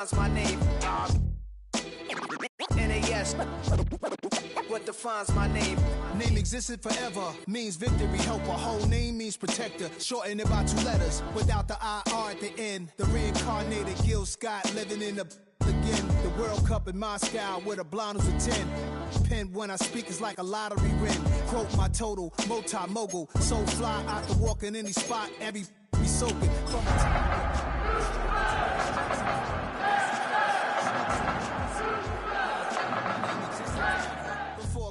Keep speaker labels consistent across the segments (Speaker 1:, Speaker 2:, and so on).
Speaker 1: My name, NAS, what defines my name?
Speaker 2: Name existed forever, means victory, hope. A whole name means protector, shortened it by 2 letters, without the IR at the end. The reincarnated Gil Scott, living in the again. The World Cup in Moscow, with a blonde who's a 10. Pen when I speak is like a lottery win. Quote my total, multi-mogul, so fly out to walk in any spot, every be soaking from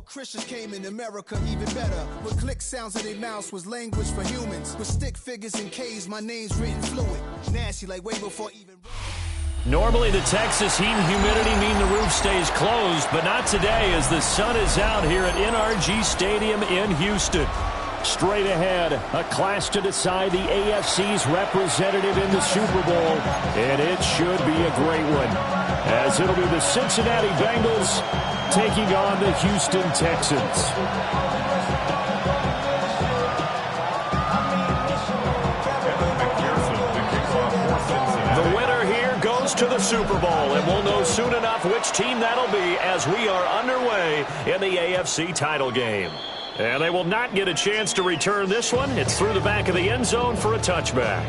Speaker 2: Christians came in America, even better. With click sounds in their mouths was language for humans. With stick figures and K's, my name's written fluid. Nasty like way before even...
Speaker 3: Normally the Texas heat and humidity mean the roof stays closed, but not today as the sun is out here at NRG Stadium in Houston. Straight ahead, a clash to decide the AFC's representative in the Super Bowl, and it should be a great one, as it'll be the Cincinnati Bengals taking on the Houston Texans. The winner here goes to the Super Bowl, and we'll know soon enough which team that'll be as we are underway in the AFC title game. And they will not get a chance to return this one. It's through the back of the end zone for a touchback.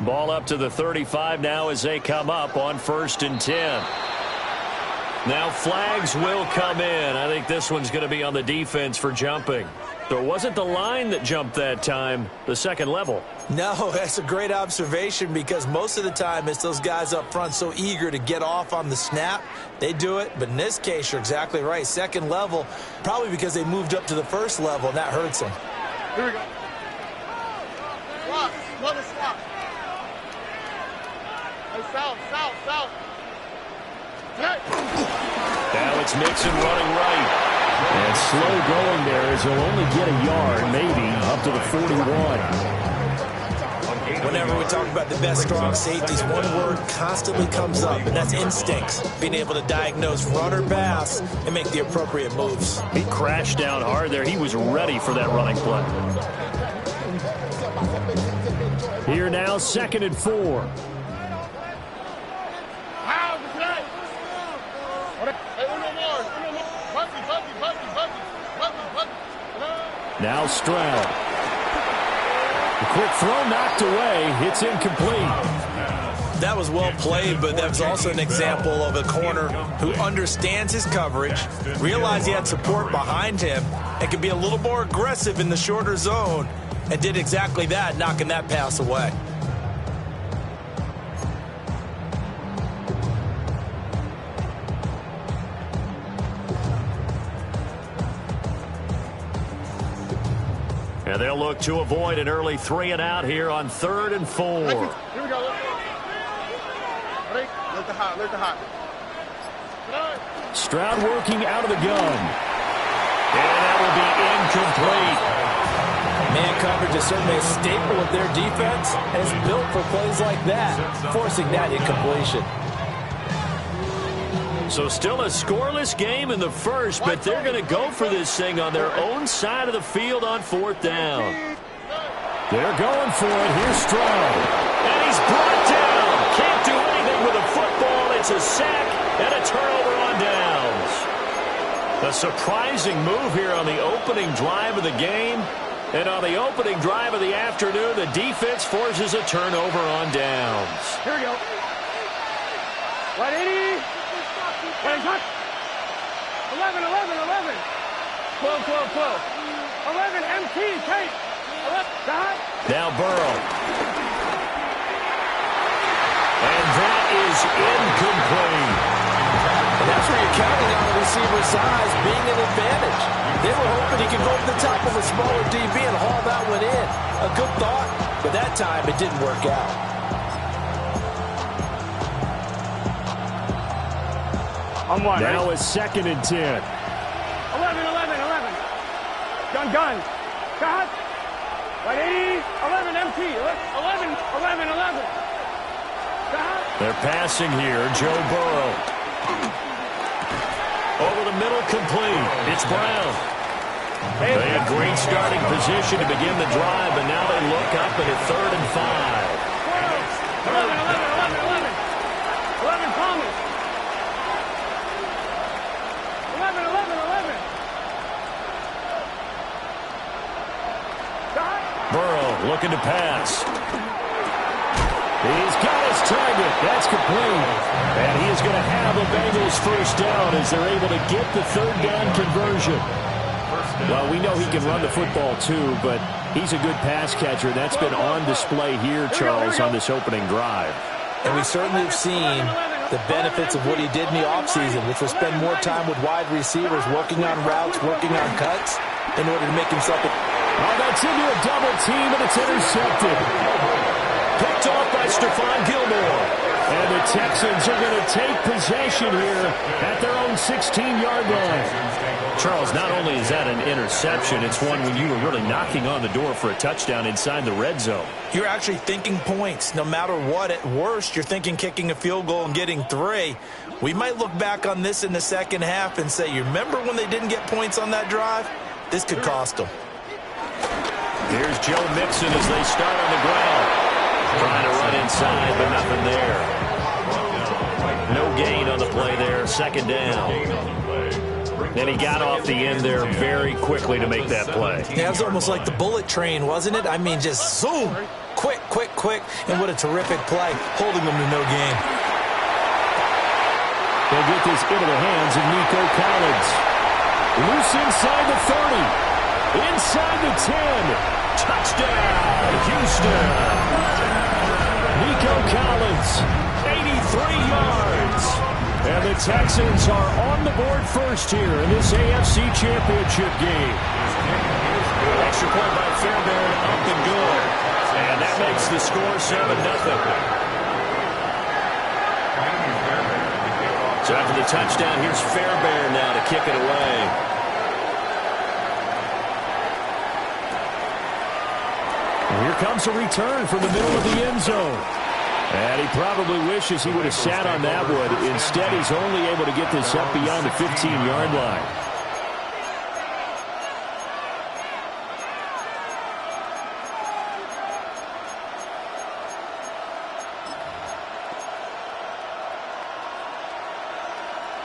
Speaker 3: Ball up to the 35 now as they come up on 1st and 10. Now flags will come in. I think this one's going to be on the defense for jumping. So it wasn't the line that jumped that time, the second level.
Speaker 4: No, that's a great observation because most of the time it's those guys up front so eager to get off on the snap. They do it, but in this case, you're exactly right. Second level, probably because they moved up to the first level, and that hurts them.
Speaker 5: Here we go. Swap. Another swap. South.
Speaker 3: Now it's Mixon running right. And slow going there as he'll only get a yard, maybe, up to the 41.
Speaker 4: Whenever we talk about the best strong safeties, one word constantly comes up, and that's instincts. Being able to diagnose run or pass and make the appropriate moves.
Speaker 3: He crashed down hard there. He was ready for that running play. Here now, 2nd and 4. Now Stroud. The quick throw knocked away. It's incomplete.
Speaker 4: That was well played, but that was also an example of a corner who understands his coverage, realized he had support behind him, and could be a little more aggressive in the shorter zone, and did exactly that, knocking that pass away.
Speaker 3: And they'll look to avoid an early 3 and out here on 3rd and 4.
Speaker 5: Here we go. Ready? Let the hot.
Speaker 3: Stroud working out of the gun. And that will be incomplete.
Speaker 4: Man coverage is certainly a staple of their defense, and it's built for plays like that, forcing that incompletion.
Speaker 3: So still a scoreless game in the first, but they're going to go for this thing on their own side of the field on 4th down. They're going for it. Here's Stroud. And he's brought down. Can't do anything with a football. It's a sack and a turnover on downs. A surprising move here on the opening drive of the game. And on the opening drive of the afternoon, the defense forces a turnover on downs.
Speaker 5: Here we go. 180. 11, 12. 11, MT, Tate.
Speaker 3: Now Burrow. And that is incomplete.
Speaker 4: And that's where you're counting on the receiver's size being an advantage. They were hoping he could go over the top of a smaller DB and haul that one in. A good thought, but that time it didn't work out.
Speaker 3: Now it's 2nd and 10.
Speaker 5: 11. Gun. Cut. Right 80. 11 MT. 11.
Speaker 3: They're passing here. Joe Burrow. Over the middle, complete. It's Brown. They had great starting position to begin the drive, but now they look up and it's 3rd and 5.
Speaker 5: 11 Thomas. 11.
Speaker 3: Burrow looking to pass. He's got his target. That's complete. And he is going to have a Bengals first down as they're able to get the 3rd down conversion. Well, we know he can run the football too, but he's a good pass catcher. That's been on display here, Charles, on this opening drive.
Speaker 4: And we certainly have seen the benefits of what he did in the offseason, which was spend more time with wide receivers, working on routes, working on cuts, in order to make himself a...
Speaker 3: Oh, that's into a double team, and it's intercepted. Picked off by Stephon Gilmore. And the Texans are going to take possession here at their own 16-yard line. Charles, not only is that an interception, it's one when you were really knocking on the door for a touchdown inside the red zone.
Speaker 4: You're actually thinking points. No matter what, at worst, you're thinking kicking a field goal and getting 3. We might look back on this in the second half and say, you remember when they didn't get points on that drive? This could cost them.
Speaker 3: Here's Joe Mixon as they start on the ground. Trying to run inside, but nothing there. No gain on the play there. 2nd down. And he got off the end there very quickly to make that play.
Speaker 4: Yeah, it was almost like the bullet train, wasn't it? I mean, just zoom. Quick. And what a terrific play, holding them to no gain.
Speaker 3: They'll get this into the hands of Nico Collins. Loose inside the 30. Inside the 10. Touchdown, Houston. Nico Collins, 83 yards. And the Texans are on the board first here in this AFC Championship game. Extra point by Fairbairn, up and good. And that makes the score 7-0. So after the touchdown, here's Fairbairn now to kick it away. Here comes a return from the middle of the end zone. And he probably wishes he would have sat on that one. Instead, he's only able to get this up beyond the 15-yard line.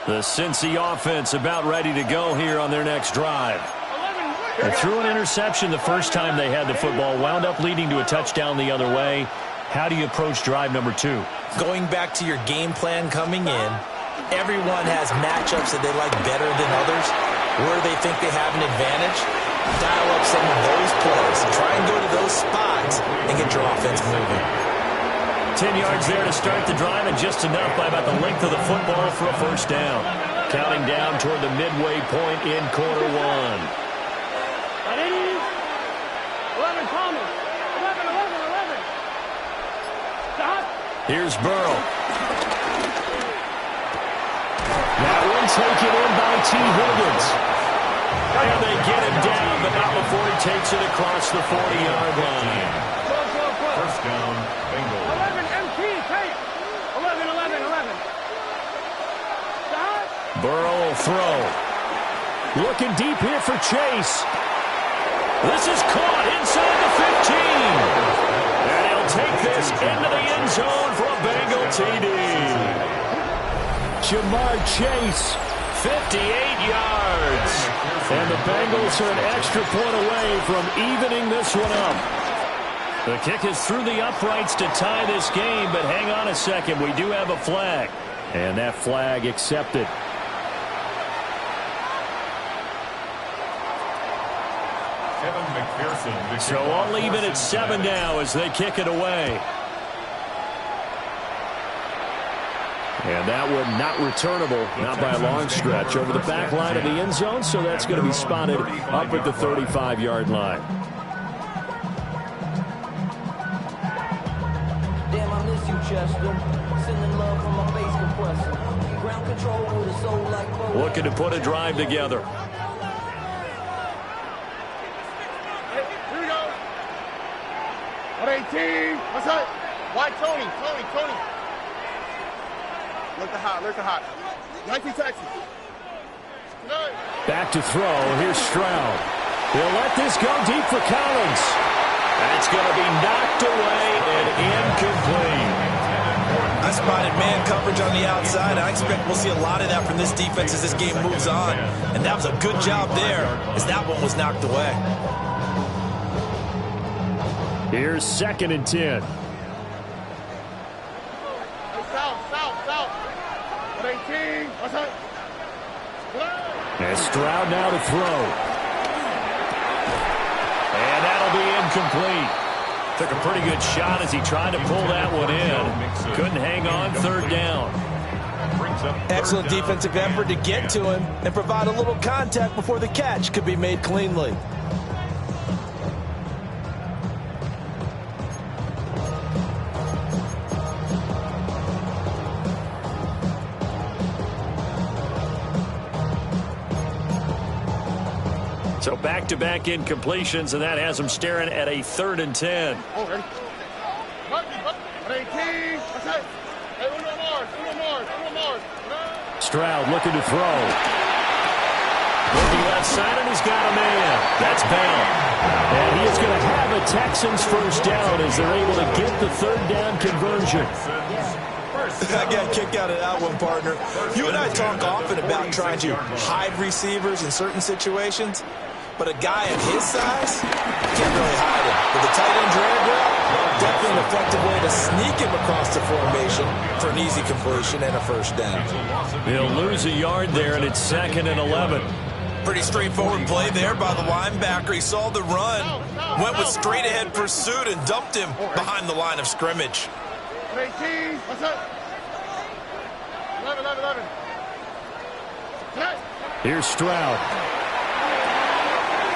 Speaker 3: The Cincy offense about ready to go here on their next drive. They threw an interception the first time they had the football, wound up leading to a touchdown the other way. How do you approach drive number 2?
Speaker 4: Going back to your game plan coming in, everyone has matchups that they like better than others. Where they think they have an advantage, dial up some of those plays. Try and go to those spots and get your offense moving.
Speaker 3: 10 yards there to start the drive, and just enough by about the length of the football for a first down. Counting down toward the midway point in quarter 1.
Speaker 5: 11 Thomas. 11. Stop.
Speaker 3: Here's Burrow. That one taken in by T. Higgins. And they get him down, but not before he takes it across the 40-yard line.
Speaker 5: First down, Bengals. 11 MT, take. 11. Stop.
Speaker 3: Burrow will throw. Looking deep here for Chase. This is caught inside the 15. And he'll take this into the end zone for a Bengal TD. Jamar Chase, 58 yards. And the Bengals are an extra point away from evening this one up. The kick is through the uprights to tie this game, but hang on a second. We do have a flag. And that flag accepted. So all even at 7 now as they kick it away. And that one not returnable, not by a long stretch, over the back line of the end zone, so that's going to be spotted up at the 35-yard line.
Speaker 6: Damn, I miss you, Chester. Sending love from my bass compressor. Ground control with a soul like Bo.
Speaker 3: Looking to put a drive together.
Speaker 5: Hey, here we go. 118. What's up? Why Tony? Tony. Look the hot. 19 Texas.
Speaker 3: Back to throw. Here's Stroud. He'll let this go deep for Collins. That's going to be knocked away and incomplete.
Speaker 4: I spotted man coverage on the outside. I expect we'll see a lot of that from this defense as this game moves on. And that was a good job there as that one was knocked away.
Speaker 3: Here's 2nd and 10.
Speaker 5: South. 118. What's up?
Speaker 3: And Stroud now to throw. And that'll be incomplete. Took a pretty good shot as he tried to pull that one in. Couldn't hang on 3rd down.
Speaker 4: Excellent defensive effort to get to him and provide a little contact before the catch could be made cleanly.
Speaker 3: So back-to-back incompletions, and that has him staring at a 3rd and 10.
Speaker 5: Oh, ready? 118. What's up? Hey, Uno Mars.
Speaker 3: Stroud looking to throw. Looking left side, and he's got a man. That's Bell. And he is going to have a Texans first down as they're able to get the 3rd down conversion.
Speaker 4: I got a kick out of that one, partner. You and I talk often about trying to hide receivers in certain situations, but a guy of his size can't really hide him. With a tight end drag route, definitely an effective way to sneak him across the formation for an easy completion and a first down.
Speaker 3: He'll lose a yard there, and it's 2nd and 11.
Speaker 4: Pretty straightforward play there by the linebacker. He saw the run, went with straight-ahead pursuit, and dumped him behind the line of scrimmage.
Speaker 5: 18. What's up? 11.
Speaker 3: Here's Stroud.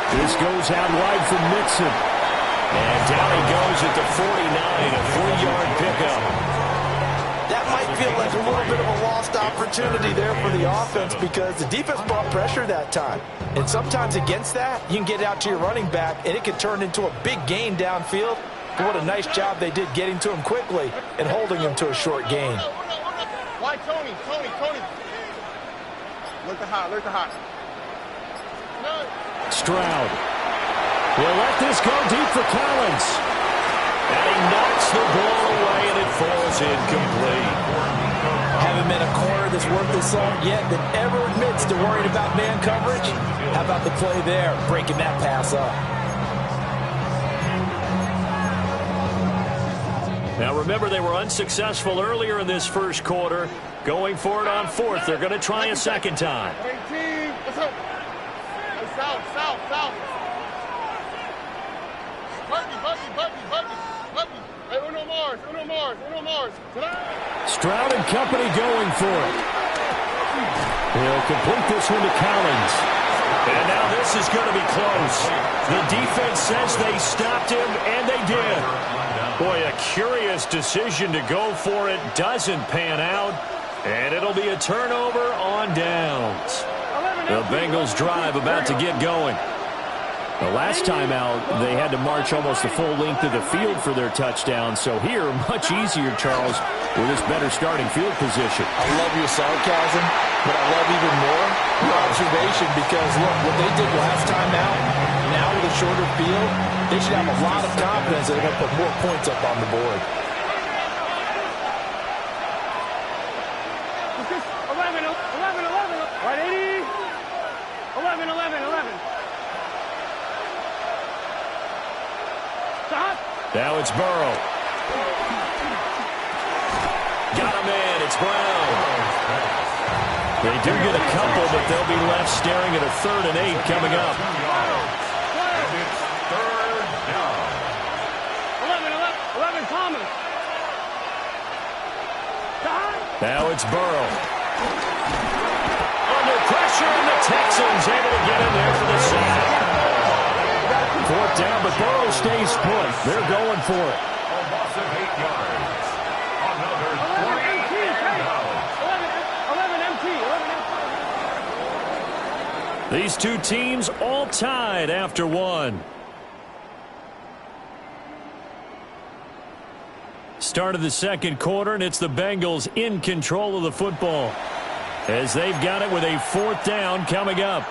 Speaker 3: This goes out wide for Mixon. And down he goes at the 49, a 3-yard pickup.
Speaker 4: That might feel like a little bit of a lost opportunity there for the offense because the defense brought pressure that time. And sometimes against that, you can get out to your running back, and it can turn into a big gain downfield. But what a nice job they did getting to him quickly and holding him to a short gain.
Speaker 5: Why Tony? Look the hot.
Speaker 3: Stroud will let this go deep for Collins. And he knocks the ball away, and it falls incomplete.
Speaker 4: Haven't been a corner that's worth the salt yet that ever admits to worrying about man coverage. How about the play there, breaking that pass up?
Speaker 3: Now remember, they were unsuccessful earlier in this first quarter. Going for it on 4th. They're going to try a second time.
Speaker 5: 18. What's up? Hey, south. Buggy. Hey, Uno Mars.
Speaker 3: Stroud and company going for it. He'll complete this one to Collins. And now this is going to be close. The defense says they stopped him, and they did. Boy, a curious decision to go for it. Doesn't pan out. And it'll be a turnover on downs. The Bengals drive about to get going. The last time out, they had to march almost the full length of the field for their touchdown. So here, much easier, Charles, with this better starting field position.
Speaker 4: I love your sarcasm, but I love even more your observation because, look, what they did last time out, now with a shorter field, they should have a lot of confidence that they're going to put more points up on the board.
Speaker 5: 11. Stop.
Speaker 3: Now it's Burrow. Got a man. It's Brown. They do get a couple, but they'll be left staring at a 3rd and 8 coming up.
Speaker 5: Third 11, Thomas.
Speaker 3: Now it's Burrow. Under pressure, and the Texans able to get in there for the sack. 4th down, but Burrow stays put. They're going for it. These two teams all tied after one. Start of the second quarter, and it's the Bengals in control of the football as they've got it with a 4th down coming up.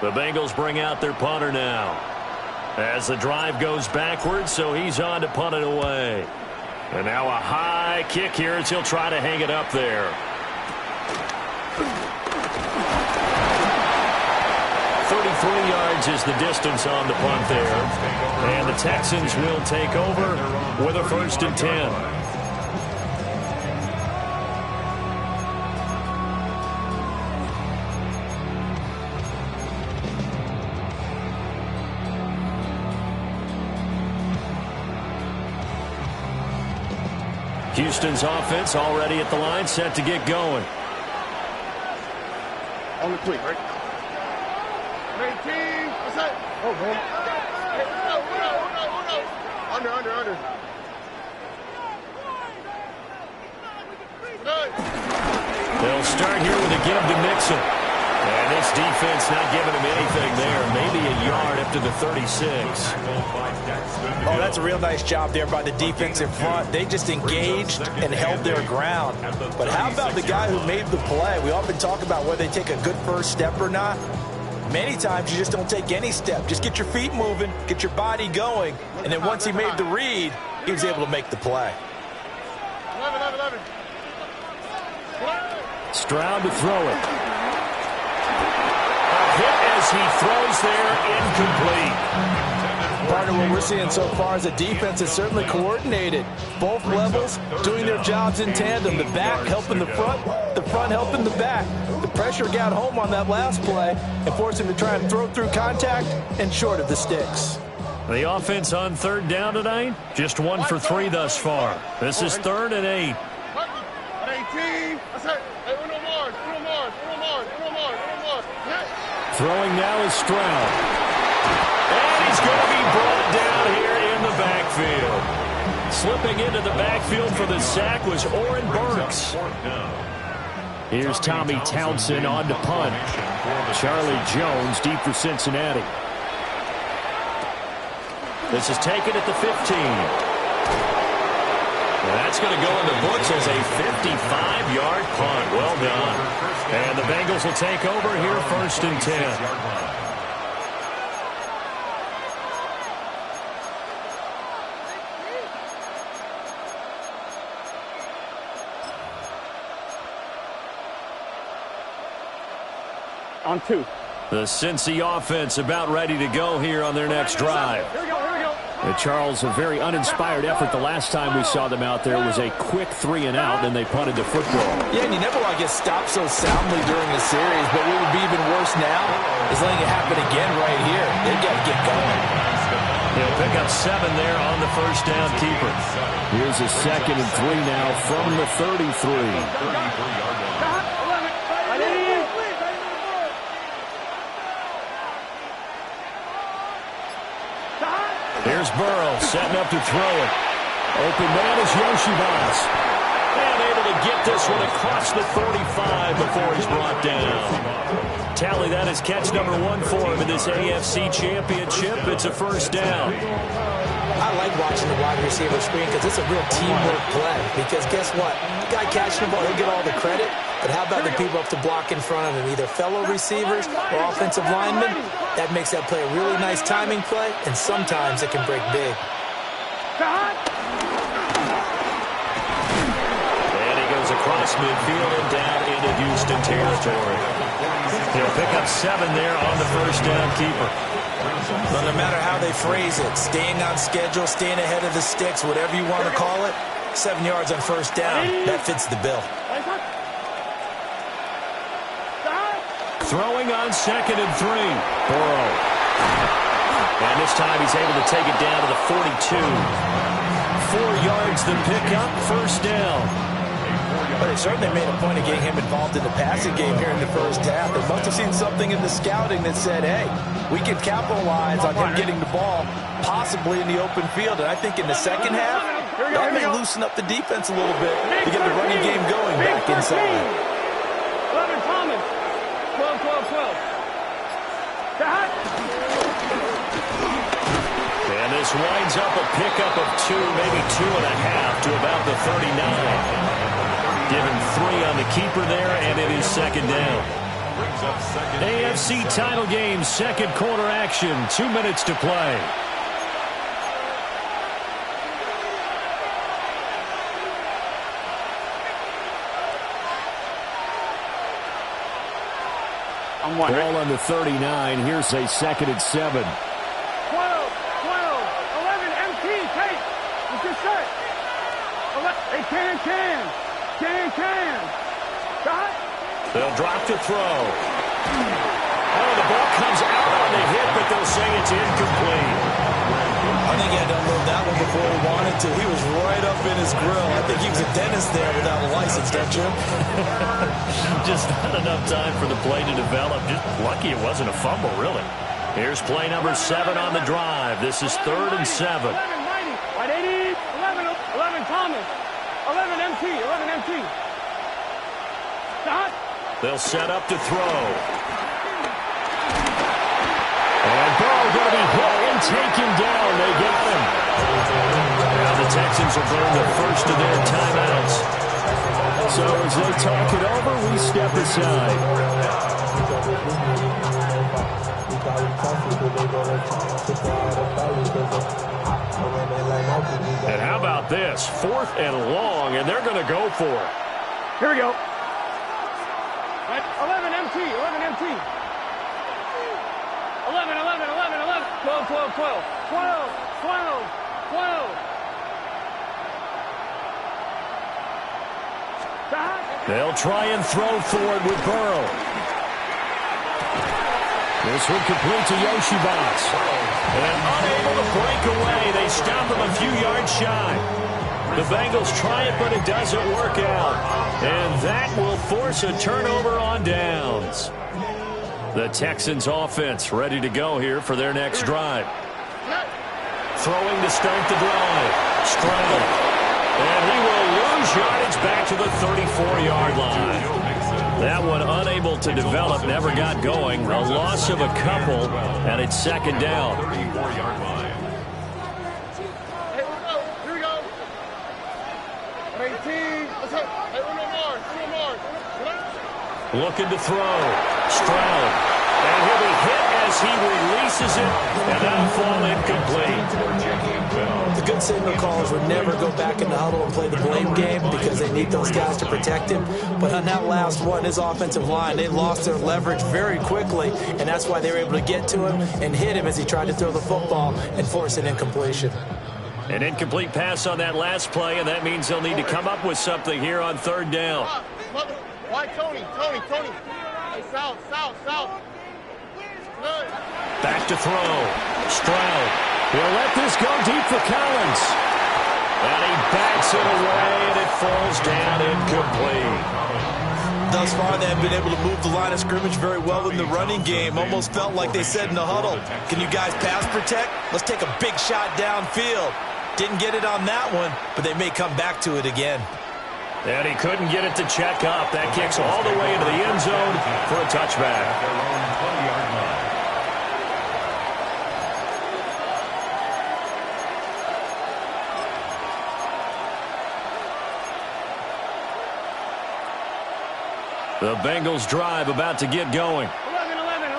Speaker 3: The Bengals bring out their punter now as the drive goes backwards, so he's on to punt it away. And now a high kick here as he'll try to hang it up there. Yards is the distance on the punt there. And the Texans will take over with a 1st and 10. Houston's offense already at the line, set to get going.
Speaker 5: On the tweet, right? 18. What's that? Oh, man. Hey, Uno. Under.
Speaker 3: They'll start here with a give to Mixon. And this defense not giving him anything there. Maybe a yard up to the 36.
Speaker 4: Oh, that's a real nice job there by the defensive front. They just engaged and held their ground. But how about the guy who made the play? We often talk about whether they take a good first step or not. Many times you just don't take any step. Just get your feet moving, get your body going, and then once he made the read, he was able to make the play.
Speaker 5: 11.
Speaker 3: Stroud to throw it. A hit as he throws there, incomplete.
Speaker 4: Partner, what we're seeing so far is a defense that's certainly coordinated. Both levels doing their jobs in tandem. The back helping the front helping the back. The pressure got home on that last play and forced him to try and throw through contact and short of the sticks.
Speaker 3: The offense on 3rd down tonight, just 1 for 3 thus far. This is 3rd and 8.
Speaker 5: At 18. That's it. Hey, Uno Mars.
Speaker 3: Throwing now is Stroud. And he's going to be brought down here in the backfield. Slipping into the backfield for the sack was Oren Burks. Here's Tommy Townsend on to punt. Charlie Jones deep for Cincinnati. This is taken at the 15. And that's going to go in the books as a 55-yard punt. Well done. And the Bengals will take over here 1st and 10.
Speaker 5: On 2.
Speaker 3: The Cincy offense about ready to go here on their next drive.
Speaker 5: Here we go.
Speaker 3: Charles, a very uninspired effort. The last time we saw them out there was a quick 3 and out, and they punted the football.
Speaker 4: Yeah, and you never want to get stopped so soundly during a series, but what would be even worse now is letting it happen again right here. They've got to get going.
Speaker 3: He'll pick up 7 there on the 1st down keeper. Here's a 2nd and 3 now from the 33. Here's Burrow setting up to throw it. Open man is Yoshibas. And able to get this one across the 35 before he's brought down. Tally, that is catch number 1 for him in this AFC Championship. It's a 1st down.
Speaker 4: I like watching the wide receiver screen because it's a real teamwork play. Because guess what? The guy catching the ball, he'll get all the credit. But how about the people up to block in front of him, either fellow receivers or offensive linemen? That makes that play a really nice timing play, and sometimes it can break big.
Speaker 3: And he goes across midfield and down into Houston territory. He'll pick up 7 there on the 1st down keeper.
Speaker 4: But no matter how they phrase it, staying on schedule, staying ahead of the sticks, whatever you want to call it, 7 yards on first down. That fits the bill.
Speaker 3: Throwing on 2nd and 3. Burrow. And this time he's able to take it down to the 42. 4 yards the pickup, first down.
Speaker 4: But they certainly made a point of getting him involved in the passing game here in the first half. They must have seen something in the scouting that said, hey, we can capitalize on him getting the ball, possibly in the open field. And I think in the second half, that may loosen up the defense a little bit to get the running game going back inside.
Speaker 5: 11 Thomas. 12, 12, 12.
Speaker 3: And this winds up a pickup of 2, maybe 2.5 to about the 39. Given 3 on the keeper there, and it is second down. AFC title game, second quarter action, 2 minutes to play. Ball on the 39. Here's a 2nd and 7.
Speaker 5: 12, 12, 11, MT, take. It's your set. Hey, can. Shot.
Speaker 3: They'll drop to throw. Oh, the ball comes out on the hit, but they'll say it's incomplete.
Speaker 4: I think he had to unload that one before he wanted to. He was right up in his grill. I think he was a dentist there without a license, don't you?
Speaker 3: Just not enough time for the play to develop. Just lucky it wasn't a fumble, really. Here's play number 7 on the drive. This is 3rd and 7.
Speaker 5: 11, 80, 11 Thomas. 11 MT, 11 MT. Shot.
Speaker 3: They'll set up to throw. And Burrow going to be hit and taken down. They get him. Now the Texans will burn the first of their timeouts. So as they talk it over, we step aside. And how about this? 4th and long, and they're going to go for it.
Speaker 5: Here we go. 11 MT, 11 MT. 11, 11, 11, 11. 12, 12, 12. 12, 12, 12.
Speaker 3: They'll try and throw for it with Burrow. This one complete to Yoshibas. And unable to break away. They stop him a few yards shy. The Bengals try it, but it doesn't work out. And that will force a turnover on downs. The Texans offense ready to go here for their next drive. Throwing to start the drive. Stroud. And he will lose yardage back to the 34-yard line. That one unable to develop, never got going. A loss of a couple, and it's second down.
Speaker 5: Here we go. 18. Let's go. Hey, one more.
Speaker 3: Looking to throw. Stroud. And he'll be hit as he releases it, and that'll fall incomplete.
Speaker 4: The good signal callers would never go back in the huddle and play the blame game because they need those guys to protect him. But on that last one, his offensive line, they lost their leverage very quickly, and that's why they were able to get to him and hit him as he tried to throw the football and force an incompletion.
Speaker 3: An incomplete pass on that last play, and that means they'll need to come up with something here on 3rd down.
Speaker 5: Why Tony? Hey, south. Good.
Speaker 3: Back to throw. Stroud. He'll let this go deep for Collins. And he backs it away, and it falls down incomplete.
Speaker 4: Thus far, they have been able to move the line of scrimmage very well in the running game. Almost felt like they said in the huddle, can you guys pass protect? Let's take a big shot downfield. Didn't get it on that one, but they may come back to it again.
Speaker 3: And he couldn't get it to check up. That kicks all the way into the end zone for a touchback. The Bengals drive about to get going.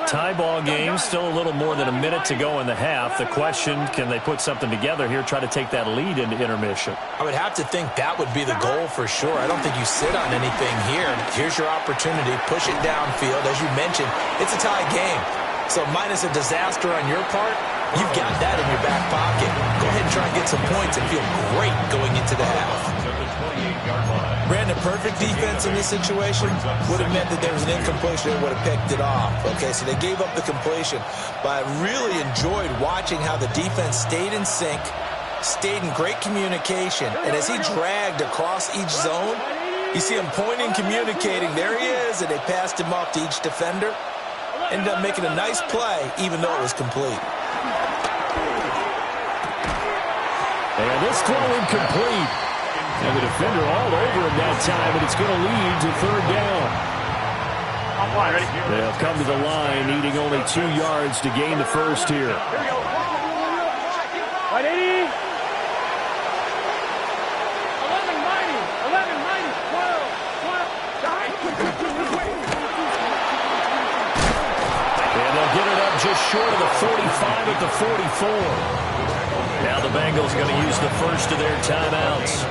Speaker 3: Tie ball game, still a little more than a minute to go in the half. The question, can they put something together here, try to take that lead into intermission?
Speaker 4: I would have to think that would be the goal for sure. I don't think you sit on anything here. Here's your opportunity. Push it downfield. As you mentioned, it's a tie game. So minus a disaster on your part, you've got that in your back pocket. Go ahead and try and get some points and feel great going into the half. Brandon, perfect defense in this situation would have meant that there was an incompletion and would have picked it off. Okay, so they gave up the completion. But I really enjoyed watching how the defense stayed in sync, stayed in great communication, and as he dragged across each zone, you see him pointing, communicating. There he is, and they passed him off to each defender. Ended up making a nice play, even though it was complete.
Speaker 3: And this throw incomplete. And the defender all over him that time, and it's going to lead to third down. They'll come to the line, needing only 2 yards to gain the first here.
Speaker 5: Here we go. Right, 80. 11, 90. 11, 90. 12, 12.
Speaker 3: And they'll get it up just short of the 45 at the 44. Now the Bengals going to use the first of their timeouts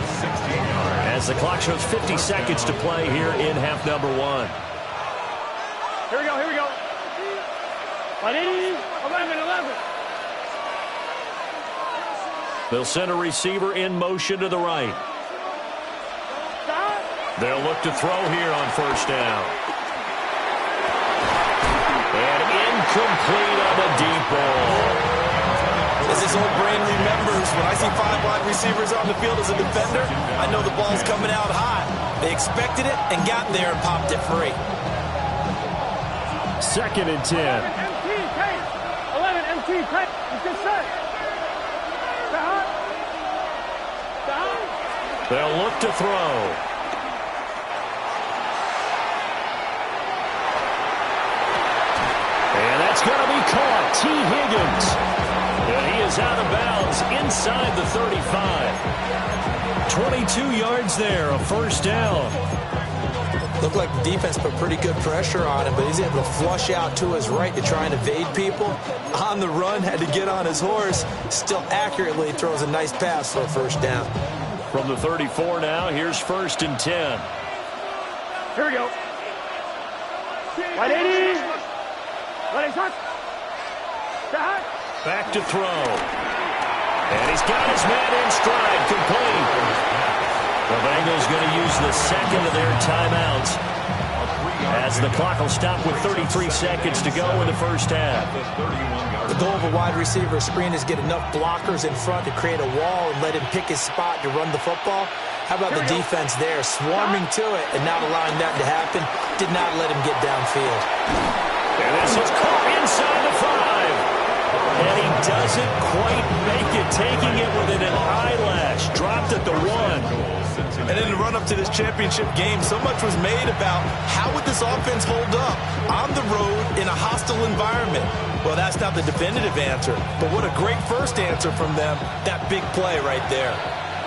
Speaker 3: as the clock shows 50 seconds to play here in half number 1.
Speaker 5: Here we go, here we go. 180, 11, 11.
Speaker 3: They'll send a receiver in motion to the right. They'll look to throw here on first down. And incomplete on the deep ball.
Speaker 4: As this old brain remembers, when I see 5 wide receivers on the field as a defender, I know the ball's coming out high. They expected it and got there and popped it free.
Speaker 3: 2nd and 10.
Speaker 5: 11 MT, take. You can set.
Speaker 3: They'll look to throw. And that's going to be caught. T. Higgins. And he is out of bounds inside the 35. 22 yards there, a first down.
Speaker 4: Looked like the defense put pretty good pressure on him, but he's able to flush out to his right to try and evade people. On the run, had to get on his horse. Still accurately throws a nice pass for a first down.
Speaker 3: From the 34 now, here's 1st and 10.
Speaker 5: Here we go. 180. 180.
Speaker 3: Back to throw. And he's got his man in stride, complete. The Bengals going to use the second of their timeouts as the clock will stop with 33 seconds to go in the first half.
Speaker 4: The goal of a wide receiver screen is get enough blockers in front to create a wall and let him pick his spot to run the football. How about the defense there, swarming to it and not allowing that to happen? Did not let him get downfield.
Speaker 3: And this is caught inside the 5. And he doesn't quite make it, taking it within an eyelash. Dropped at the 1.
Speaker 4: And in the run-up to this championship game, so much was made about how would this offense hold up on the road in a hostile environment. Well, that's not the definitive answer, but what a great first answer from them. That big play right there.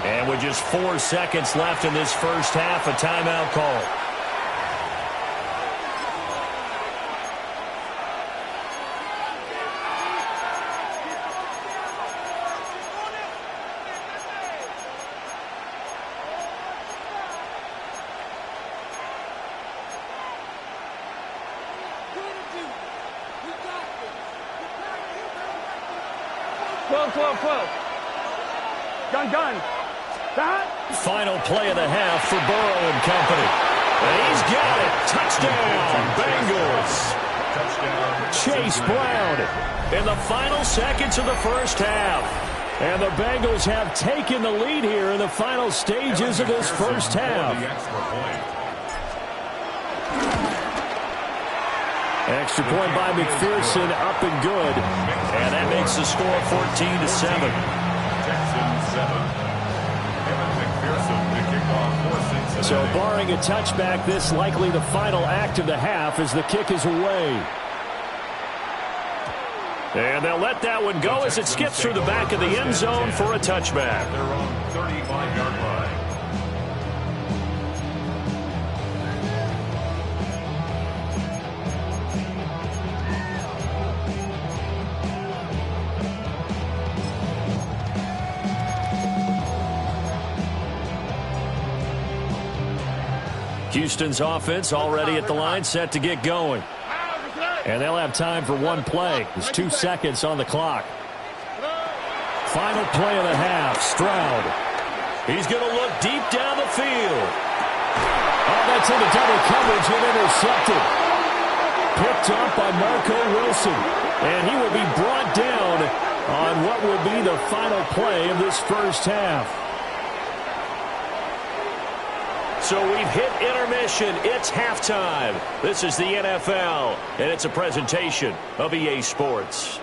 Speaker 3: And with just 4 seconds left in this first half, a timeout call. Final play of the half for Burrow and company. And he's got it. Touchdown, Bengals. Chase Brown in the final seconds of the first half. And the Bengals have taken the lead here in the final stages of this first half. Extra point by McPherson, up and good. And that makes the score 14-7. So barring a touchback, this likely the final act of the half as the kick is away. And they'll let that one go as it skips through the back of the end zone for a touchback. They're on 35-yard line. Houston's offense already at the line, set to get going. And they'll have time for one play. There's 2 seconds on the clock. Final play of the half, Stroud. He's going to look deep down the field. gets into double coverage and intercepted. Picked up by Marco Wilson. And he will be brought down on what will be the final play of this first half. So we've hit intermission. It's halftime. This is the NFL, and it's a presentation of EA Sports.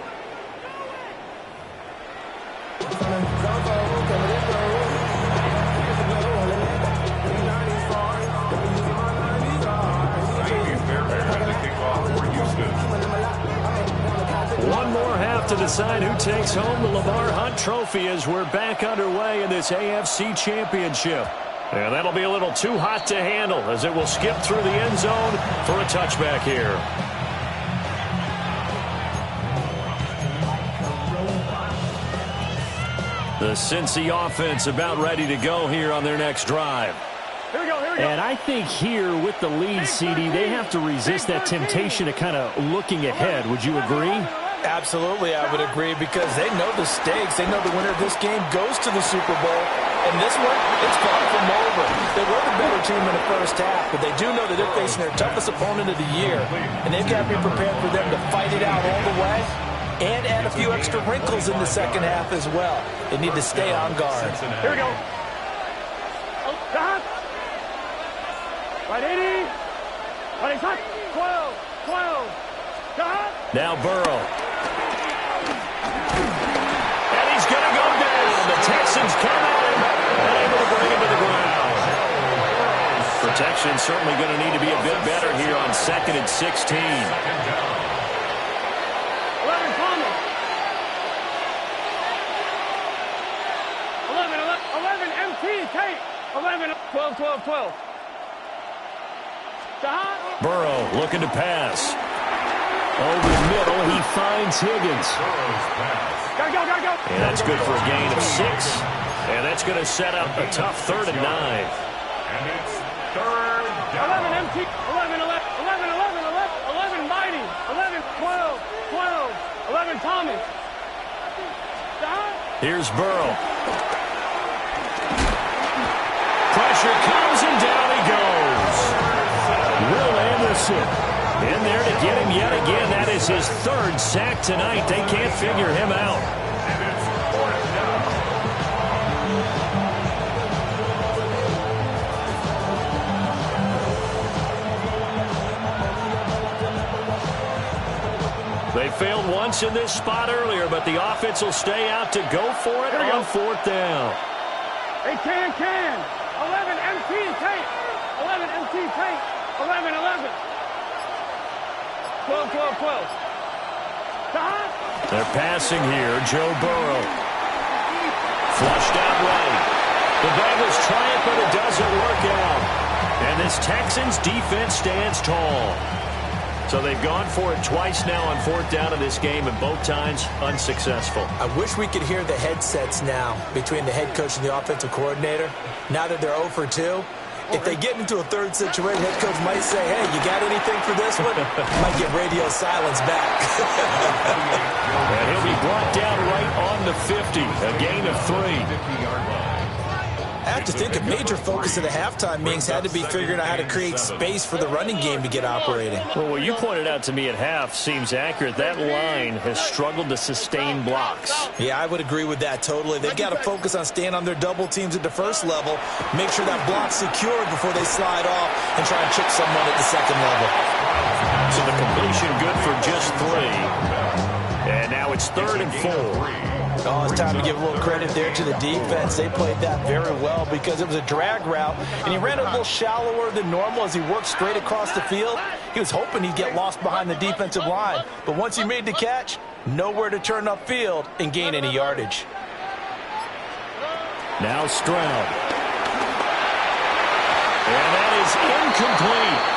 Speaker 3: One more half to decide who takes home the Lamar Hunt Trophy as we're back underway in this AFC Championship. And that'll be a little too hot to handle as it will skip through the end zone for a touchback here. The Cincy offense about ready to go here on their next drive.
Speaker 5: Here we go.
Speaker 3: And I think here with the lead, CD, they have to resist that temptation of kind of looking ahead. Would you agree?
Speaker 4: Absolutely, I would agree, because they know the stakes. They know the winner of this game goes to the Super Bowl. And this one, it's far from over. They were the better team in the first half, but they do know that they're facing their toughest opponent of the year. And they've got to be prepared for them to fight it out all the way and add a few extra wrinkles in the second half as well. They need to stay on guard.
Speaker 5: Here we go. Stop. Right 80. Right 12. Stop.
Speaker 3: Now Burrow. And he's going to go down. The Texans come at him and able to bring him to the ground. Protection certainly going to need to be a bit better here on 2nd and 16.
Speaker 5: 11 Thomas. 11 MT Tate. 11 12. Stop.
Speaker 3: Burrow looking to pass. Over the middle, he finds Higgins.
Speaker 5: Gotta go.
Speaker 3: And that's good for a gain of 6. And that's going to set up a tough 3rd and 9.
Speaker 5: And it's 3rd down. 11 MT. 11 Mighty. 11 12. 11 Thomas. Stop.
Speaker 3: Here's Burrow. Pressure comes and down he goes. Will Anderson in there to get him yet again. That is his 3rd sack tonight. They can't figure him out.
Speaker 5: And it's 4th down.
Speaker 3: They failed once in this spot earlier, but the offense will stay out to go for it on 4th down.
Speaker 5: They can. 11 MT Tate. 11. 12. Stop.
Speaker 3: They're passing here. Joe Burrow. Flushed out right. The Bengals try it, but it doesn't work out. And this Texans defense stands tall. So they've gone for it twice now on 4th down in this game, and both times unsuccessful.
Speaker 4: I wish we could hear the headsets now between the head coach and the offensive coordinator. Now that they're 0 for 2, if they get into a 3rd situation, head coach might say, hey, you got anything for this one? Might get radio silence back.
Speaker 3: And he'll be brought down right on the 50, a gain of 3.
Speaker 4: I have to think a major focus of the halftime meetings had to be figuring out how to create space for the running game to get operating.
Speaker 3: Well, what you pointed out to me at half seems accurate. That line has struggled to sustain blocks.
Speaker 4: Yeah, I would agree with that totally. They've got to focus on staying on their double teams at the first level, make sure that block's secured before they slide off and try and chip someone at the second level.
Speaker 3: So the completion good for just 3. And now it's 3rd and 4.
Speaker 4: Oh, it's time to give a little credit there to the defense. They played that very well because it was a drag route, and he ran a little shallower than normal as he worked straight across the field. He was hoping he'd get lost behind the defensive line, but once he made the catch, nowhere to turn upfield and gain any yardage.
Speaker 3: Now Stroud. And that is incomplete.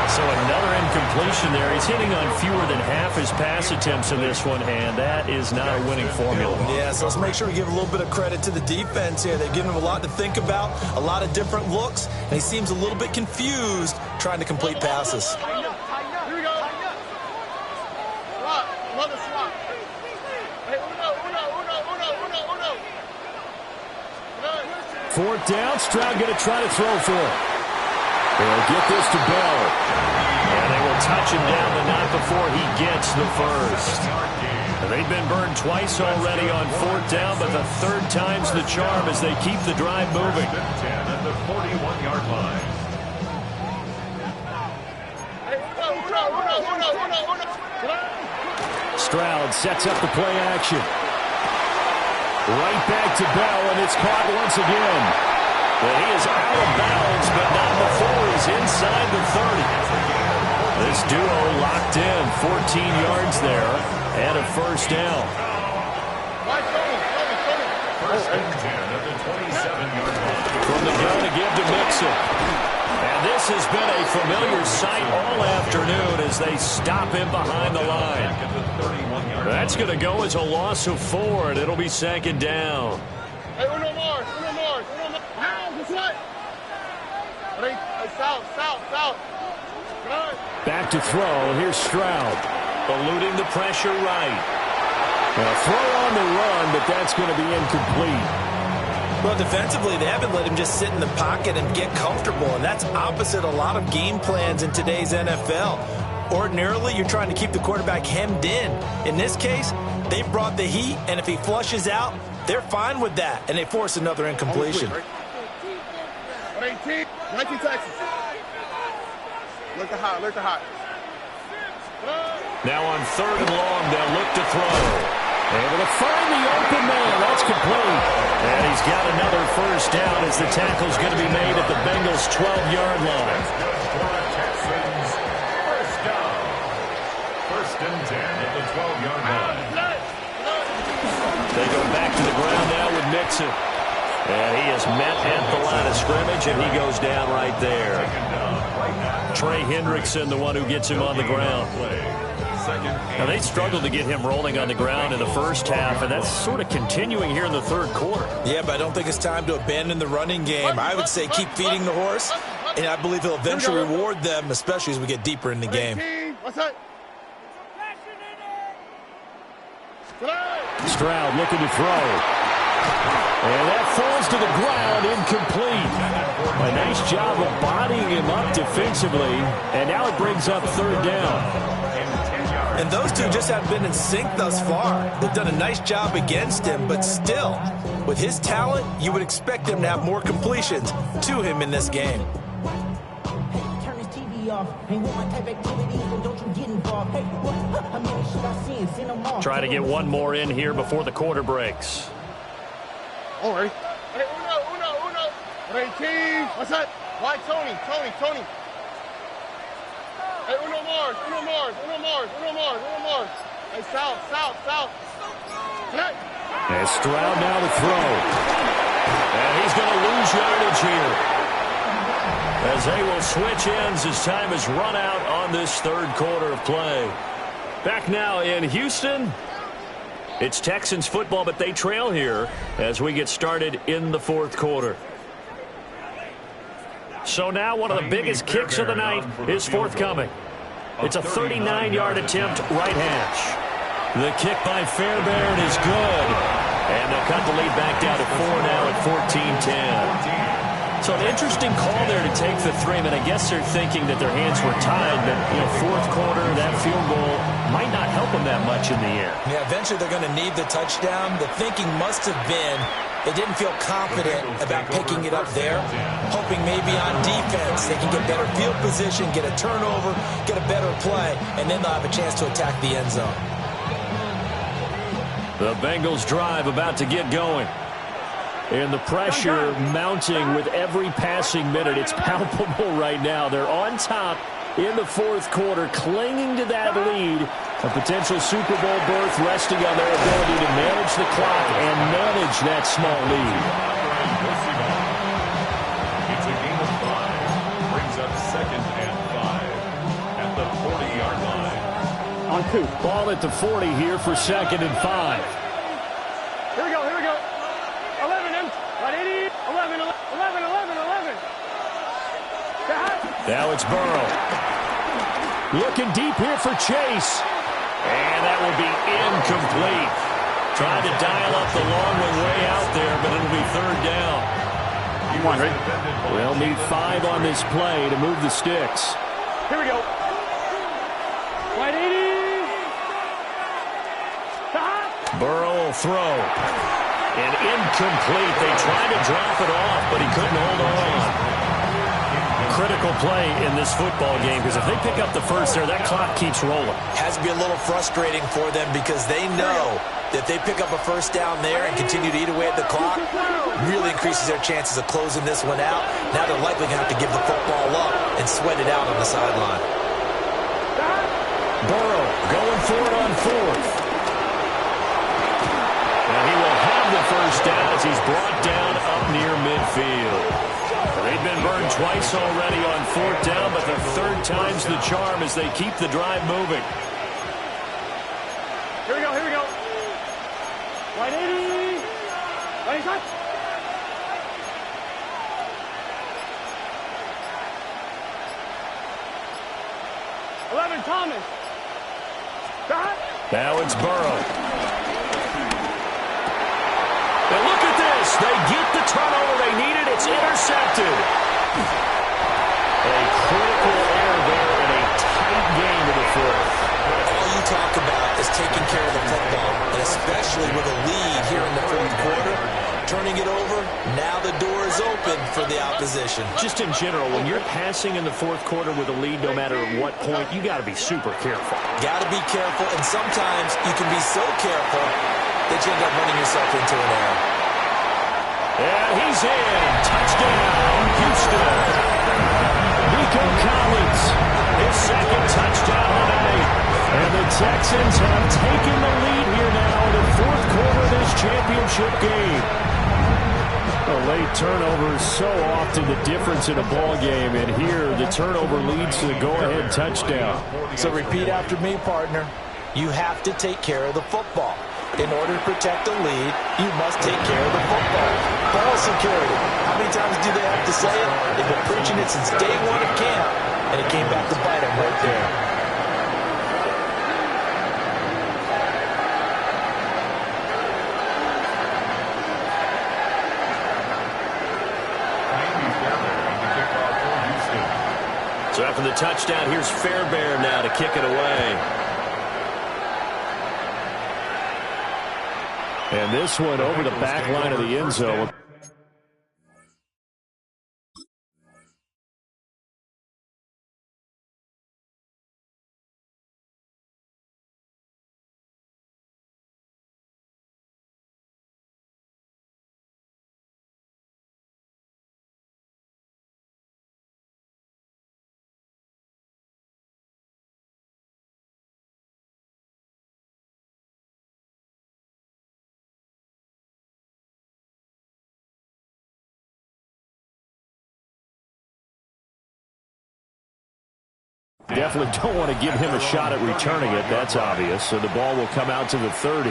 Speaker 3: So another incompletion there. He's hitting on fewer than half his pass attempts in this one, and that is not a winning formula.
Speaker 4: Yeah, so let's make sure we give a little bit of credit to the defense here. They've given him a lot to think about, a lot of different looks, and he seems a little bit confused trying to complete passes.
Speaker 5: Here we go. Swap. Another swap. Hey, uno.
Speaker 3: 4th down. Stroud going to try to throw for it. They'll get this to Bell. And they will touch him down, but not before he gets the first. They've been burned twice already on fourth down, but the third time's the charm as they keep the drive moving.
Speaker 7: 10 at the 41-yard line.
Speaker 3: Stroud sets up the play action. Right back to Bell, and it's caught once again. But he is out of bounds, but not before he's inside the 30. This duo locked in, 14 yards there, and a first down.
Speaker 7: First and 10 at the 27-yard line.
Speaker 3: From the gun to give to Mixon. And this has been a familiar sight all afternoon as they stop him behind the line. That's going to go as a loss of 4, and it'll be second down.
Speaker 5: Hey, uno more. South.
Speaker 3: Back to throw. Here's Stroud. Eluding the pressure right. A throw on the run, but that's going to be incomplete.
Speaker 4: Well, defensively, they haven't let him just sit in the pocket and get comfortable, and that's opposite a lot of game plans in today's NFL. Ordinarily, you're trying to keep the quarterback hemmed in. In this case, they brought the heat, and if he flushes out, they're fine with that, and they force another incompletion.
Speaker 5: 19 Texas. Look to hot.
Speaker 3: Now on third and long, they'll look to throw. Able to find the open man. That's complete. And he's got another first down as the tackle's going to be made at the Bengals' 12-yard line.
Speaker 7: First down. First and 10 at the 12-yard line.
Speaker 3: They go back to the ground now with Mixon. And he is met at the line of scrimmage, and he goes down right there. Trey Hendrickson, the one who gets him on the ground. Now, they struggled to get him rolling on the ground in the first half, and that's sort of continuing here in the third quarter.
Speaker 4: Yeah, but I don't think it's time to abandon the running game. I would say keep feeding the horse, and I believe he'll eventually reward them, especially as we get deeper in the game.
Speaker 3: Stroud looking to throw. And that falls to the ground, incomplete. A nice job of bodying him up defensively, and now it brings up third down.
Speaker 4: And those two just have been in sync thus far. They've done a nice job against him, but still, with his talent, you would expect him to have more completions to him in this game.
Speaker 6: Turn this TV off. Ain't want my type activities, and don't you get involved. Hey, what? I mean, should I see and send them off?
Speaker 3: Try to get one more in here before the quarter breaks.
Speaker 5: All right. Hey, uno. 18. What's that? Why, Tony. Hey, uno Mars. Hey, south. Hey.
Speaker 3: And Stroud now to throw. And he's going to lose yardage here. As they will switch ends as time has run out on this third quarter of play. Back now in Houston. It's Texans football, but they trail here as we get started in the fourth quarter. So now one of the biggest kicks of the night is forthcoming. It's a 39-yard attempt, right hash. The kick by Fairbairn is good. And they'll cut the lead back down to 4 now at 14-10. So an interesting call there to take the 3. I guess they're thinking that their hands were tied, but, fourth quarter, that field goal might not help them that much in the air.
Speaker 4: Yeah, eventually they're going to need the touchdown. The thinking must have been they didn't feel confident about picking it up there, hoping maybe on defense they can get better field position, get a turnover, get a better play, and then they'll have a chance to attack the end zone.
Speaker 3: The Bengals drive about to get going. And the pressure mounting with every passing minute. It's palpable right now. They're on top in the fourth quarter, clinging to that lead. A potential Super Bowl berth resting on their ability to manage the clock and manage that small lead.
Speaker 7: It's a game of 5. Brings up second and 5 at the 40-yard line.
Speaker 3: On 2. Ball at the 40 here for second and 5.
Speaker 5: Here we go. 11. 11.
Speaker 3: Now it's Burrow. Looking deep here for Chase. And that will be incomplete. Trying to dial up the long one way out there, but it'll be third down.
Speaker 5: Come on, ready?
Speaker 3: They'll need 5 on this play to move the sticks.
Speaker 5: Here we go. Wide 80.
Speaker 3: Burrow will throw. And incomplete. They tried to drop it off, but he couldn't hold on. Critical play in this football game, because if they pick up the first there, that clock keeps rolling.
Speaker 4: Has to be a little frustrating for them because they know that they pick up a first down there and continue to eat away at the clock, really increases their chances of closing this one out. Now they're likely going to have to give the football up and sweat it out on the sideline.
Speaker 3: Burrow going for it on 4th. And he will have the first down as he's brought down up near midfield. They've been burned twice already on 4th down, but the 3rd time's the charm as they keep the drive moving.
Speaker 5: Here we go, here we go. Wide 80. Right side. Thomas.
Speaker 3: Now it's Burrow. And look at this. They get the turnover they needed. It's intercepted. A critical error there in a tight game in the 4th.
Speaker 4: All you talk about is taking care of the football, and especially with a lead here in the 4th quarter. Turning it over, now the door is open for the opposition.
Speaker 3: Just in general, when you're passing in the 4th quarter with a lead, no matter at what point, you got to be super careful.
Speaker 4: Got to be careful, and sometimes you can be so careful that you end up running yourself into an error.
Speaker 3: And he's in. Touchdown, Houston. Nico Collins, his 2nd touchdown tonight. And the Texans have taken the lead here now in the 4th quarter of this championship game. A late turnover is so often the difference in a ball game, and here the turnover leads to the go-ahead touchdown.
Speaker 4: So repeat after me, partner. You have to take care of the football. In order to protect a lead, you must take care of the football. Ball security. How many times do they have to say it? They've been preaching it since day 1 of camp, and it came back to bite them right there.
Speaker 3: So after the touchdown, here's Fairbairn now to kick it away. And this one over the back line of the end zone. Definitely don't want to give him a shot at returning it. That's obvious. So the ball will come out to the 30.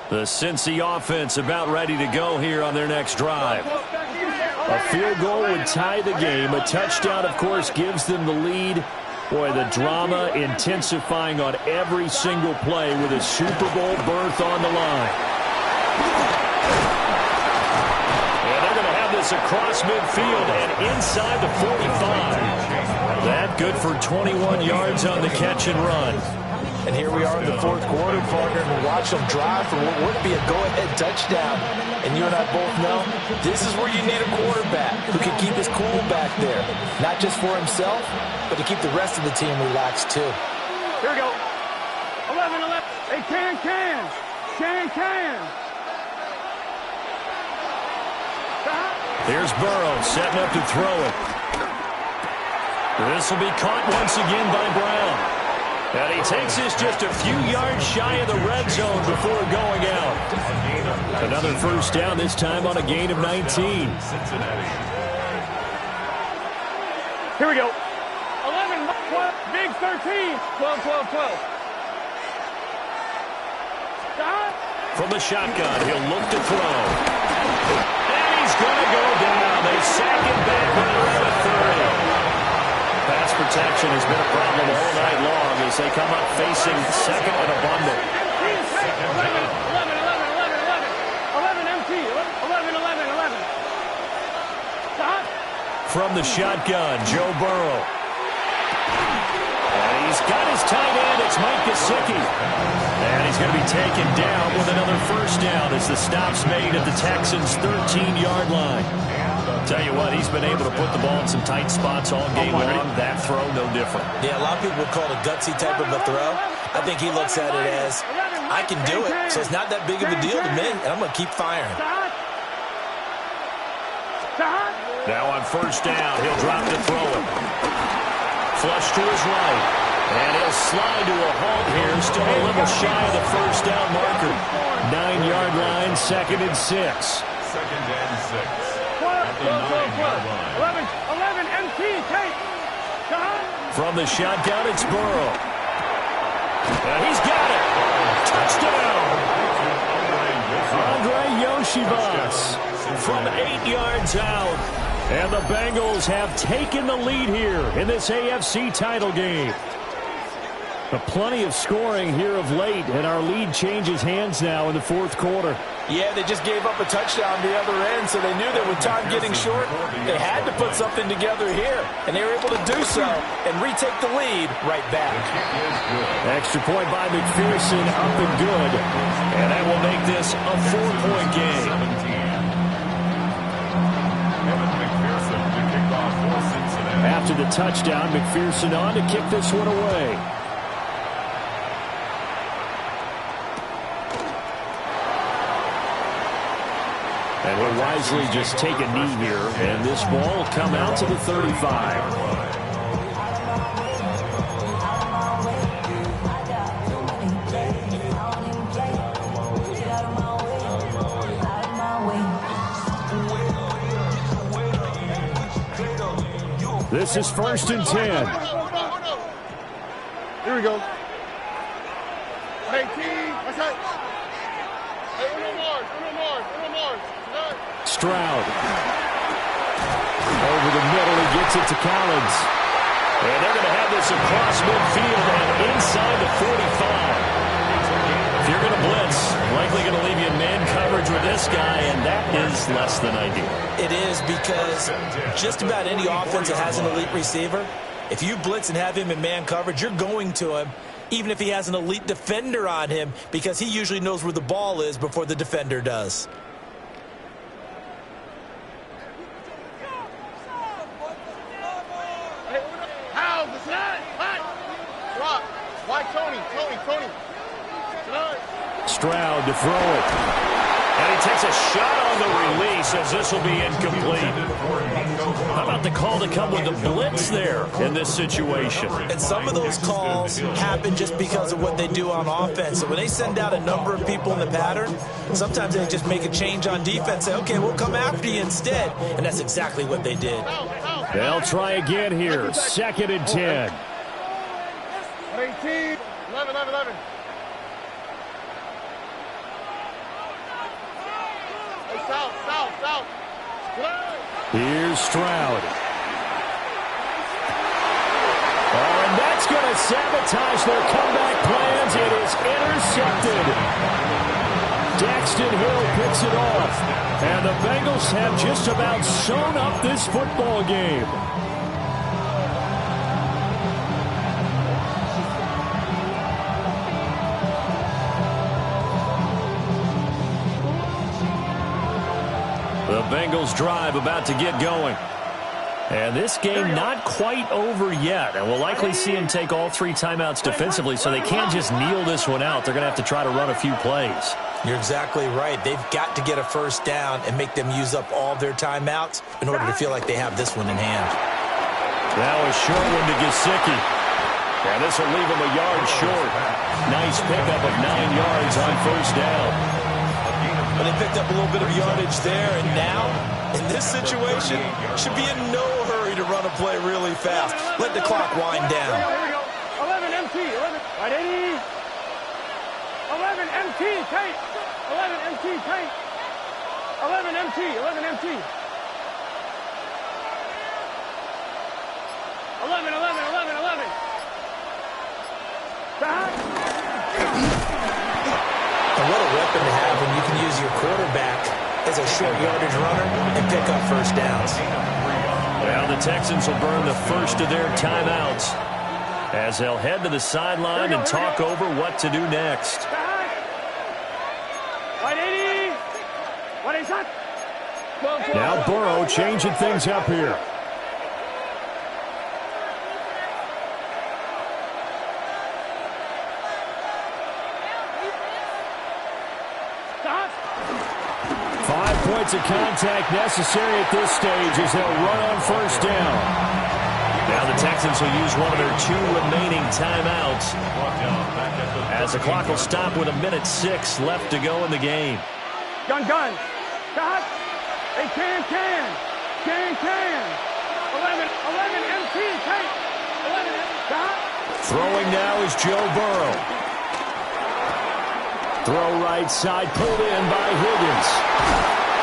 Speaker 3: The Cincy offense about ready to go here on their next drive. A field goal would tie the game. A touchdown, of course, gives them the lead. Boy, the drama intensifying on every single play with a Super Bowl berth on the line. And they're going to have this across midfield and inside the 45. That good for 21 yards on the catch and run.
Speaker 4: And here we are in the 4th quarter, partner, and watch them drive for what would be a go-ahead touchdown. And you and I both know this is where you need a quarterback who can keep his cool back there. Not just for himself, but to keep the rest of the team relaxed, too.
Speaker 5: Here we go. 11. Hey, can.
Speaker 3: Here's Burrow setting up to throw it. This will be caught once again by Brown. And he takes this just a few yards shy of the red zone before going out. Another first down, this time on a gain of 19.
Speaker 5: Here we go. 11, 12, big 13. 12.
Speaker 3: From the shotgun, he'll look to throw. And he's going to go down. They sack him back around the 30. Pass protection has been a problem all night long as they come up facing second and abundant.
Speaker 5: 11. Stop.
Speaker 3: From the shotgun, Joe Burrow. And he's got his tight end. It's Mike Gesicki. And he's going to be taken down with another first down as the stop's made at the Texans' 13-yard line. Tell you what, he's been able to put the ball in some tight spots all game long. That throw, no different.
Speaker 4: Yeah, a lot of people would call it a gutsy type of a throw. I think he looks at it as, I can do it, so it's not that big of a deal to me, and I'm going to keep firing.
Speaker 3: Now on first down, he'll drop to throw it. Flush to his right. And he'll slide to a halt here, still a little shy of the first down marker. 9-yard line, 2nd and 6.
Speaker 7: 2nd and 6. At the 9-yard line.
Speaker 5: 11 MT, take.
Speaker 3: From the shotgun, it's Burrow. He's got it. Touchdown. Andre Yoshibas from 8 yards out. And the Bengals have taken the lead here in this AFC title game. But plenty of scoring here of late, and our lead changes hands now in the 4th quarter.
Speaker 4: Yeah, they just gave up a touchdown the other end, so they knew that with time getting short, they had to put something together here. And they were able to do so and retake the lead right back.
Speaker 3: Extra point by McPherson, up and good. And that will make this a 4-point game. After the touchdown, McPherson on to kick this one away. And he'll wisely just take a knee here, and this ball will come out to the 35. This is 1st and 10.
Speaker 5: Here we go. Hey, team. What's that? Hey, Uno Mars.
Speaker 3: Stroud. Over the middle, he gets it to Collins. And they're going to have this across midfield and inside the 45. If you're going to blitz, likely going to leave you in man coverage with this guy, and that is less than ideal.
Speaker 4: It is, because just about any offense that has an elite receiver, if you blitz and have him in man coverage, you're going to him, even if he has an elite defender on him, because he usually knows where the ball is before the defender does.
Speaker 3: Stroud to throw it. And he takes a shot on the release as this will be incomplete. How about the call to come with the blitz there in this situation?
Speaker 4: And some of those calls happen just because of what they do on offense. So when they send out a number of people in the pattern, sometimes they just make a change on defense, say, okay, we'll come after you instead. And that's exactly what they did.
Speaker 3: They'll try again here. 2nd and 10.
Speaker 5: 18, 11. South.
Speaker 3: Here's Stroud. Oh, and that's going to sabotage their comeback plans. It is intercepted. Daxton Hill picks it off. And the Bengals have just about sewn up this football game. The Bengals drive about to get going. And this game not quite over yet. And we'll likely see them take all 3 timeouts defensively, so they can't just kneel this one out. They're going to have to try to run a few plays.
Speaker 4: You're exactly right. They've got to get a first down and make them use up all their timeouts in order to feel like they have this one in hand.
Speaker 3: Now a short one to Gesicki. And this will leave him a yard short. Nice pickup of 9 yards on first down.
Speaker 4: But they picked up a little bit of yardage there, and now, in this situation, should be in no hurry to run a play really fast. Let the clock wind down.
Speaker 5: Here we go. 11 MT, 11. Right, 80. 11 MT, tight. 11 MT, tight. 11 MT, 11 MT. 11, 11, 11, 11. Back.
Speaker 4: And what a weapon to have when you can use your quarterback as a short yardage runner and pick up first downs.
Speaker 3: Well, the Texans will burn the first of their timeouts as they'll head to the sideline and talk over what to do next. Now Burrow changing things up here. Points of contact necessary at this stage as they'll run on first down. Now the Texans will use one of their 2 remaining timeouts as the clock will stop with 1:06 left to go in the game.
Speaker 5: Gun. Got. Hey, can. 11 MT, take. 11 got.
Speaker 3: Throwing now is Joe Burrow. Throw right side, pulled in by Higgins.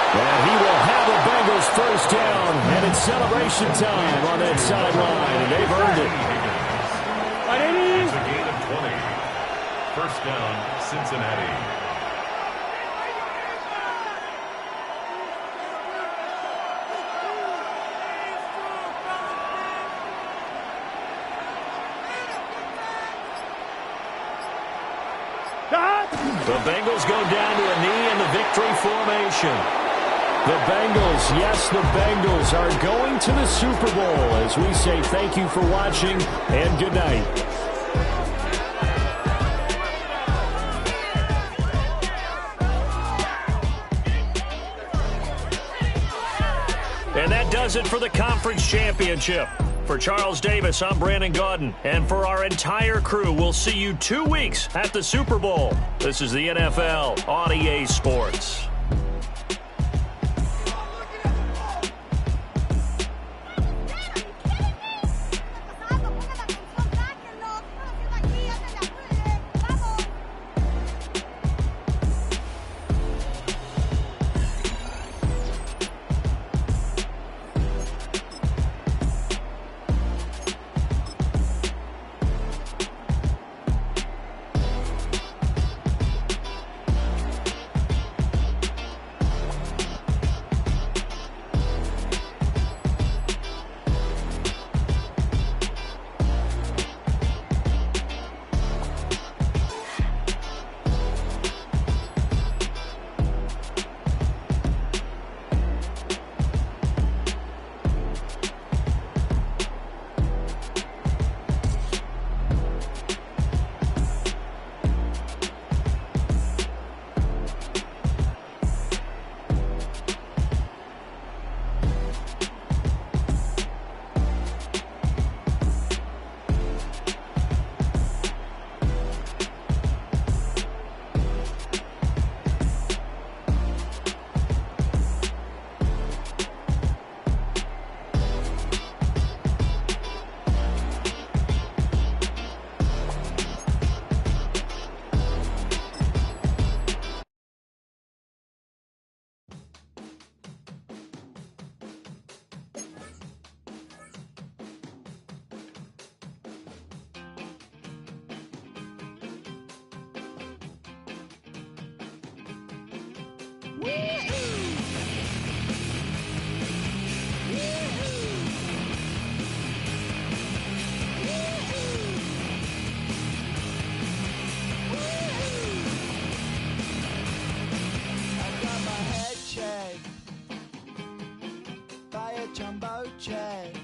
Speaker 3: And he will have the Bengals first down, and it's celebration time on that sideline, and they've earned it.
Speaker 7: It's a gain of 20. First down, Cincinnati.
Speaker 3: The Bengals go down to a knee in the victory formation. The Bengals, yes, the Bengals are going to the Super Bowl as we say thank you for watching and good night. And that does it for the conference championship. For Charles Davis, I'm Brandon Gaudin. And for our entire crew, we'll see you 2 weeks at the Super Bowl. This is the NFL on EA Sports.
Speaker 8: Jumbo jet.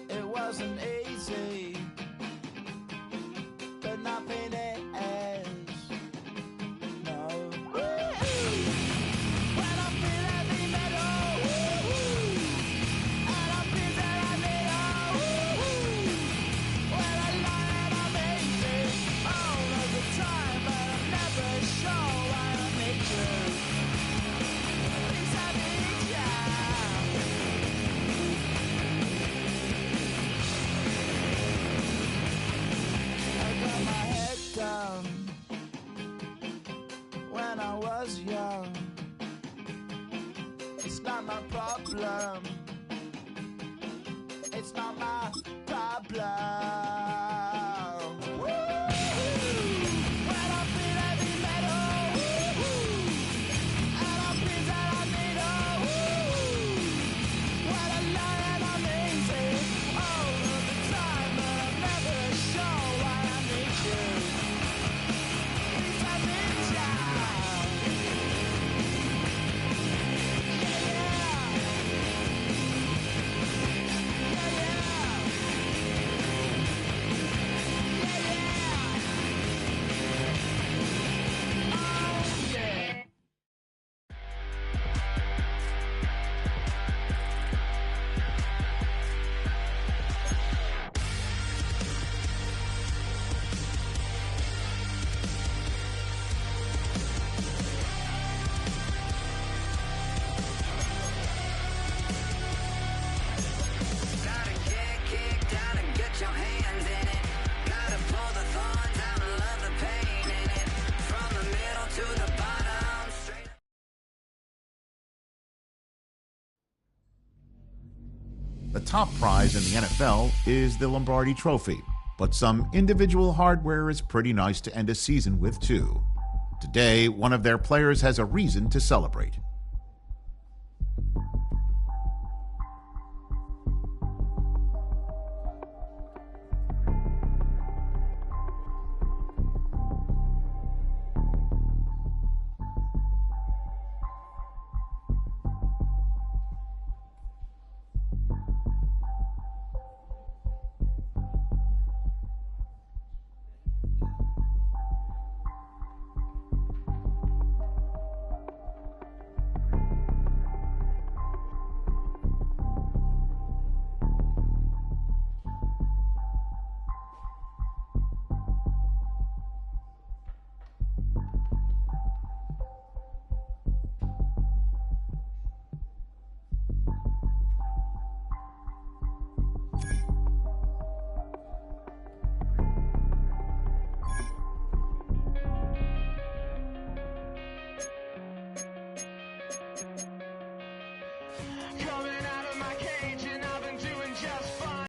Speaker 8: It wasn't easy, but nothing is. No. When I feel heavy metal, and I feel that I need when I lie and I'm easy all of the time, but I'm never sure why I need you. Please I need you.
Speaker 9: top prize in the NFL is the Lombardi Trophy, but some individual hardware is pretty nice to end a season with, too. Today, one of their players has a reason to celebrate.